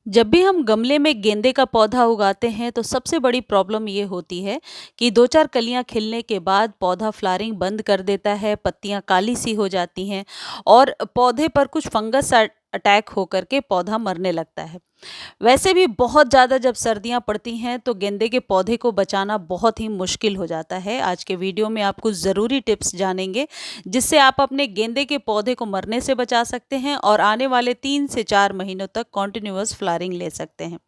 जब भी हम गमले में गेंदे का पौधा उगाते हैं तो सबसे बड़ी प्रॉब्लम ये होती है कि दो चार कलियां खिलने के बाद पौधा फ्लावरिंग बंद कर देता है, पत्तियां काली सी हो जाती हैं और पौधे पर कुछ फंगस अटैक होकर के पौधा मरने लगता है। वैसे भी बहुत ज़्यादा जब सर्दियाँ पड़ती हैं तो गेंदे के पौधे को बचाना बहुत ही मुश्किल हो जाता है। आज के वीडियो में आप कुछ ज़रूरी टिप्स जानेंगे जिससे आप अपने गेंदे के पौधे को मरने से बचा सकते हैं और आने वाले 3 से 4 महीनों तक कंटिन्यूअस फ्लावरिंग ले सकते हैं।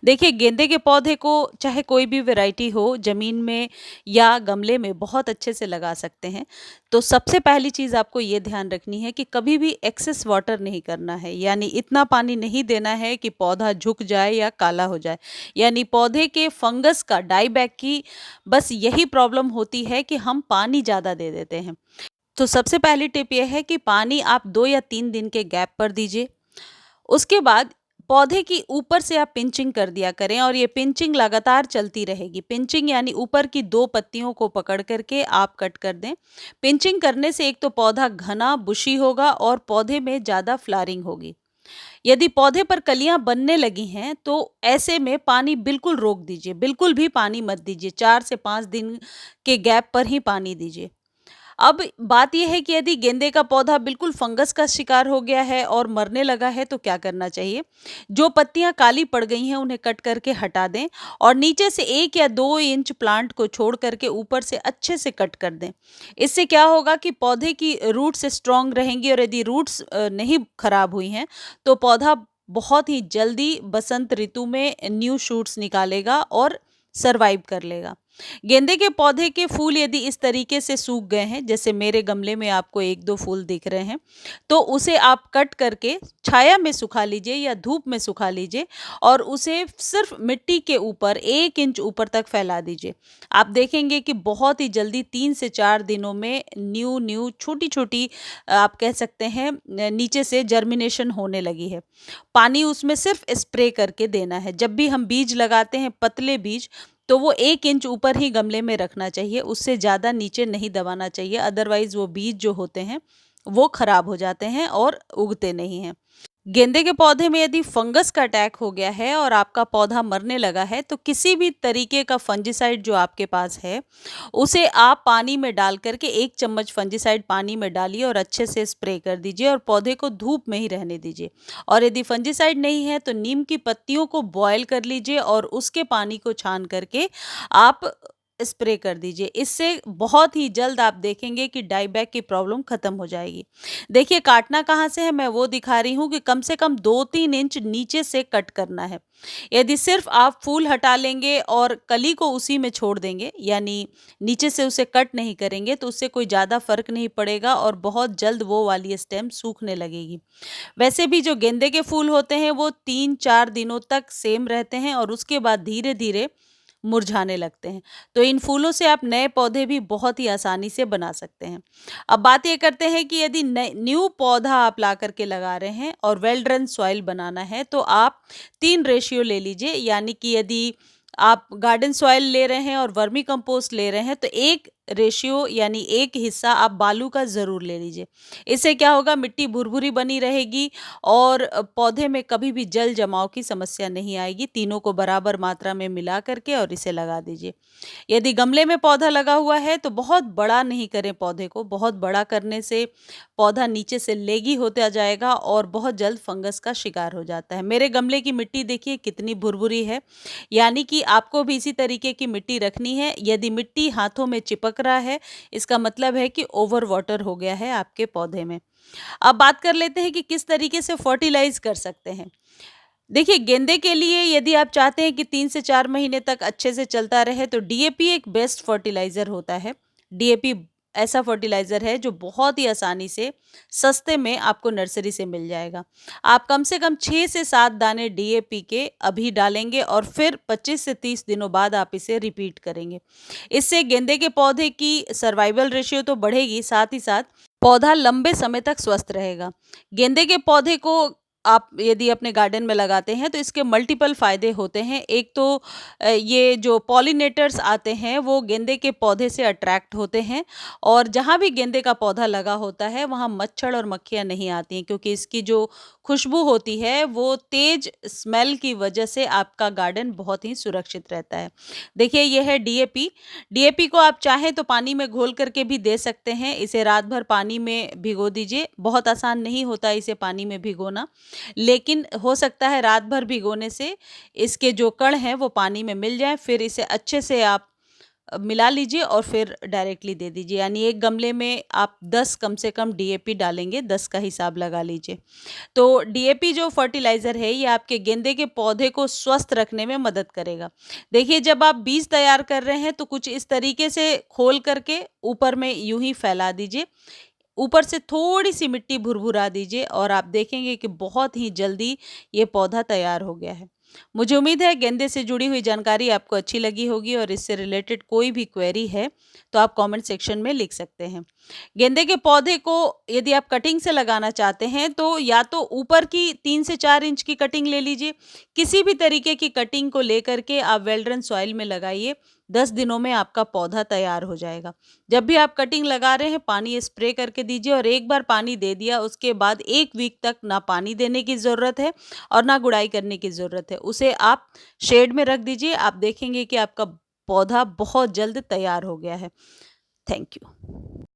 देखिए, गेंदे के पौधे को चाहे कोई भी वैरायटी हो, ज़मीन में या गमले में बहुत अच्छे से लगा सकते हैं। तो सबसे पहली चीज़ आपको ये ध्यान रखनी है कि कभी भी एक्सेस वाटर नहीं करना है, यानी इतना पानी नहीं देना है कि पौधा झुक जाए या काला हो जाए। यानी पौधे के फंगस का, डाईबैक की बस यही प्रॉब्लम होती है कि हम पानी ज़्यादा दे देते हैं। तो सबसे पहली टिप ये है कि पानी आप 2 या 3 दिन के गैप पर दीजिए। उसके बाद पौधे की ऊपर से आप पिंचिंग कर दिया करें और ये पिंचिंग लगातार चलती रहेगी। पिंचिंग यानी ऊपर की 2 पत्तियों को पकड़ करके आप कट कर दें। पिंचिंग करने से एक तो पौधा घना बुशी होगा और पौधे में ज़्यादा फ्लावरिंग होगी। यदि पौधे पर कलियां बनने लगी हैं तो ऐसे में पानी बिल्कुल रोक दीजिए, बिल्कुल भी पानी मत दीजिए। 4 से 5 दिन के गैप पर ही पानी दीजिए। अब बात ये है कि यदि गेंदे का पौधा बिल्कुल फंगस का शिकार हो गया है और मरने लगा है तो क्या करना चाहिए? जो पत्तियां काली पड़ गई हैं उन्हें कट करके हटा दें और नीचे से 1 या 2 इंच प्लांट को छोड़ करके ऊपर से अच्छे से कट कर दें। इससे क्या होगा कि पौधे की रूट्स स्ट्रांग रहेंगी और यदि रूट्स नहीं खराब हुई हैं तो पौधा बहुत ही जल्दी बसंत ऋतु में न्यू शूट्स निकालेगा और सरवाइव कर लेगा। गेंदे के पौधे के फूल यदि इस तरीके से सूख गए हैं, जैसे मेरे गमले में आपको 1-2 फूल दिख रहे हैं, तो उसे आप कट करके छाया में सुखा लीजिए या धूप में सुखा लीजिए और उसे सिर्फ मिट्टी के ऊपर 1 इंच ऊपर तक फैला दीजिए। आप देखेंगे कि बहुत ही जल्दी 3 से 4 दिनों में न्यू न्यू छोटी-छोटी आप कह सकते हैं नीचे से जर्मिनेशन होने लगी है। पानी उसमें सिर्फ स्प्रे करके देना है। जब भी हम बीज लगाते हैं, पतले बीज, तो वो 1 इंच ऊपर ही गमले में रखना चाहिए, उससे ज़्यादा नीचे नहीं दबाना चाहिए, अदरवाइज़ वो बीज जो होते हैं, वो खराब हो जाते हैं और उगते नहीं हैं। गेंदे के पौधे में यदि फंगस का अटैक हो गया है और आपका पौधा मरने लगा है, तो किसी भी तरीके का फंजीसाइड जो आपके पास है, उसे आप पानी में डाल करके 1 चम्मच फंजीसाइड पानी में डालिए और अच्छे से स्प्रे कर दीजिए और पौधे को धूप में ही रहने दीजिए। और यदि फंजीसाइड नहीं है तो नीम की पत्तियों को बॉयल कर लीजिए और उसके पानी को छान करके आप स्प्रे कर दीजिए। इससे बहुत ही जल्द आप देखेंगे कि डाईबैक की प्रॉब्लम खत्म हो जाएगी। देखिए, काटना कहाँ से है मैं वो दिखा रही हूँ कि कम से कम 2-3 इंच नीचे से कट करना है। यदि सिर्फ आप फूल हटा लेंगे और कली को उसी में छोड़ देंगे, यानी नीचे से उसे कट नहीं करेंगे, तो उससे कोई ज़्यादा फ़र्क नहीं पड़ेगा और बहुत जल्द वो वाली स्टेम सूखने लगेगी। वैसे भी जो गेंदे के फूल होते हैं वो 3-4 दिनों तक सेम रहते हैं और उसके बाद धीरे-धीरे मुरझाने लगते हैं। तो इन फूलों से आप नए पौधे भी बहुत ही आसानी से बना सकते हैं। अब बात ये करते हैं कि यदि न्यू पौधा आप ला करके लगा रहे हैं और वेल ड्रेन सॉइल बनाना है तो आप 3 रेशियो ले लीजिए, यानी कि यदि आप गार्डन सॉइल ले रहे हैं और वर्मी कंपोस्ट ले रहे हैं तो 1 रेशियो यानी 1 हिस्सा आप बालू का ज़रूर ले लीजिए। इससे क्या होगा, मिट्टी भुरभुरी बनी रहेगी और पौधे में कभी भी जल जमाव की समस्या नहीं आएगी। तीनों को बराबर मात्रा में मिला करके और इसे लगा दीजिए। यदि गमले में पौधा लगा हुआ है तो बहुत बड़ा नहीं करें पौधे को, बहुत बड़ा करने से पौधा नीचे से लेगी होता जाएगा और बहुत जल्द फंगस का शिकार हो जाता है। मेरे गमले की मिट्टी देखिए कितनी भुरभुरी है, यानी कि आपको भी इसी तरीके की मिट्टी रखनी है। यदि मिट्टी हाथों में चिपक रहा है, इसका मतलब है कि ओवर वाटर हो गया है आपके पौधे में। अब बात कर लेते हैं कि किस तरीके से फर्टिलाइज कर सकते हैं। देखिए, गेंदे के लिए यदि आप चाहते हैं कि 3 से 4 महीने तक अच्छे से चलता रहे तो डीएपी एक बेस्ट फर्टिलाइज़र होता है। डीएपी ऐसा फर्टिलाइज़र है जो बहुत ही आसानी से सस्ते में आपको नर्सरी से मिल जाएगा। आप कम से कम 6 से 7 दाने डीएपी के अभी डालेंगे और फिर 25 से 30 दिनों बाद आप इसे रिपीट करेंगे। इससे गेंदे के पौधे की सर्वाइवल रेशियो तो बढ़ेगी, साथ ही साथ पौधा लंबे समय तक स्वस्थ रहेगा। गेंदे के पौधे को आप यदि अपने गार्डन में लगाते हैं तो इसके मल्टीपल फ़ायदे होते हैं। एक तो ये जो पॉलिनेटर्स आते हैं वो गेंदे के पौधे से अट्रैक्ट होते हैं और जहाँ भी गेंदे का पौधा लगा होता है वहाँ मच्छर और मक्खियाँ नहीं आती हैं, क्योंकि इसकी जो खुशबू होती है वो तेज़ स्मेल की वजह से आपका गार्डन बहुत ही सुरक्षित रहता है। देखिए ये है डीएपी। डीएपी को आप चाहें तो पानी में घोल करके भी दे सकते हैं। इसे रात भर पानी में भिगो दीजिए। बहुत आसान नहीं होता इसे पानी में भिगोना, लेकिन हो सकता है रात भर भिगोने से इसके जो कण हैं वो पानी में मिल जाएँ, फिर इसे अच्छे से आप मिला लीजिए और फिर डायरेक्टली दे दीजिए। यानी एक गमले में आप 10 कम से कम डीएपी डालेंगे, 10 का हिसाब लगा लीजिए। तो डीएपी जो फर्टिलाइज़र है ये आपके गेंदे के पौधे को स्वस्थ रखने में मदद करेगा। देखिए जब आप बीज तैयार कर रहे हैं तो कुछ इस तरीके से खोल करके ऊपर में यूँ ही फैला दीजिए। ऊपर से थोड़ी-सी मिट्टी भुरभुरा दीजिए और आप देखेंगे कि बहुत ही जल्दी ये पौधा तैयार हो गया है। मुझे उम्मीद है गेंदे से जुड़ी हुई जानकारी आपको अच्छी लगी होगी और इससे रिलेटेड कोई भी क्वेरी है तो आप कमेंट सेक्शन में लिख सकते हैं। गेंदे के पौधे को यदि आप कटिंग से लगाना चाहते हैं तो या तो ऊपर की 3 से 4 इंच की कटिंग ले लीजिए। किसी भी तरीके की कटिंग को लेकर के आप वेल ड्रेन सॉइल में लगाइए। 10 दिनों में आपका पौधा तैयार हो जाएगा। जब भी आप कटिंग लगा रहे हैं पानी स्प्रे करके दीजिए और एक बार पानी दे दिया उसके बाद 1 वीक तक ना पानी देने की ज़रूरत है और ना गुड़ाई करने की ज़रूरत है। उसे आप शेड में रख दीजिए। आप देखेंगे कि आपका पौधा बहुत जल्द तैयार हो गया है। Thank you.